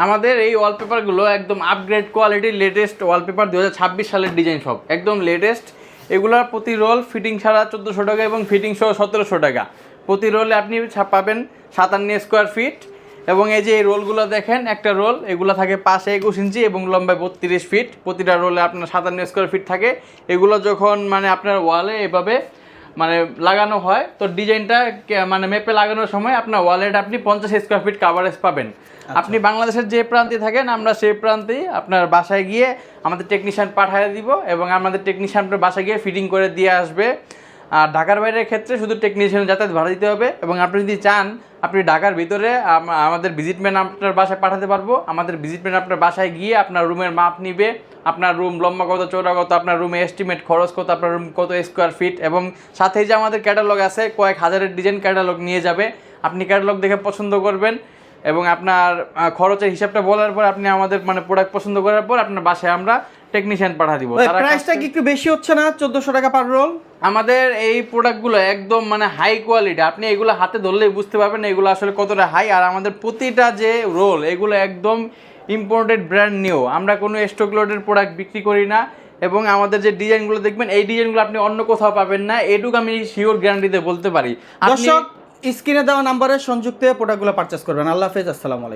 আমাদের এই ওয়ালপেপারগুলো একদম আপগ্রেড কোয়ালিটির লেটেস্ট ওয়ালপেপার 2026 সালের ডিজাইন সব একদম লেটেস্ট। এগুলোর প্রতি রোল ফিটিং ছাড়া 1400 টাকা এবং ফিটিং সহ 1700 টাকা। প্রতি রোলে আপনি পাবেন 57 স্কোয়ার ফিট। এবং এই যে এই রোলগুলো দেখেন, একটা রোল এগুলো থাকে পাশে 21 ইঞ্চি এবং লম্বায় 32 ফিট। প্রতিটা রোলে আপনার 57 স্কোয়ার ফিট থাকে। এগুলো যখন মানে আপনার ওয়ালে এভাবে মানে লাগানো হয় তো ডিজাইনটা মানে মেপে লাগানোর সময় আপনার ওয়ালেট আপনি 50 স্কোয়ার ফিট কাভারেজ পাবেন। আপনি বাংলাদেশের যে প্রান্তে থাকেন আমরা সেই প্রান্তেই আপনার বাসায় গিয়ে আমাদের টেকনিশিয়ান পাঠিয়ে দিব এবং আমাদের টেকনিশিয়ান আপনার বাসায় গিয়ে ফিটিং করে দিয়ে আসবে। আর ঢাকার বাইরের ক্ষেত্রে শুধু টেকনিশিয়ান যাতায়াত ভাড়া দিতে হবে। এবং আপনি যদি চান আপনি ঢাকার ভিতরে আমাদের ভিজিটম্যান আপনার বাসায় পাঠাতে পারবো। আমাদের ভিজিটম্যান আপনার বাসায় গিয়ে আপনার রুমের মাপ নিবে, আপনার রুম লম্বা কত চৌড়া কত, আপনার রুমে এস্টিমেট খরচ কত, আপনার রুম কত স্কোয়ার ফিট, এবং সাথেই যে আমাদের ক্যাটালগ আছে কয়েক হাজারের ডিজাইন ক্যাটালগ নিয়ে যাবে। আপনি ক্যাটালগ দেখে পছন্দ করবেন এবং আপনার খরচের হিসাবটা বলার পর আপনি আমাদের মানে প্রোডাক্ট পছন্দ করার পর আপনার বাসায় আমরা টেকনিশিয়ান পাঠিয়ে দিব। প্রাইসটা কি একটু বেশি হচ্ছে না 1400 টাকা পার রোল? আমাদের এই প্রোডাক্টগুলো একদম মানে হাই কোয়ালিটি, আপনি এগুলো হাতে ধরলেই বুঝতে পারবেন এগুলো আসলে কতটা হাই। আর আমাদের প্রতিটা যে রোল এগুলো একদম ইম্পোর্টেড ব্র্যান্ড নিউ, আমরা কোনো স্টক লোডের প্রোডাক্ট বিক্রি করি না। এবং আমাদের যে ডিজাইনগুলো দেখবেন এই ডিজাইনগুলো আপনি অন্য কোথাও পাবেন না, এটুকু আমি শিওর গ্যারান্টিতে বলতে পারি। দর্শক স্ক্রিনে দেওয়া নাম্বারে সংযুক্ত হয়ে প্রোডাক্টগুলো পারচেস করবেন। আল্লাহ হাফেজ, আসসালামু আলাইকুম।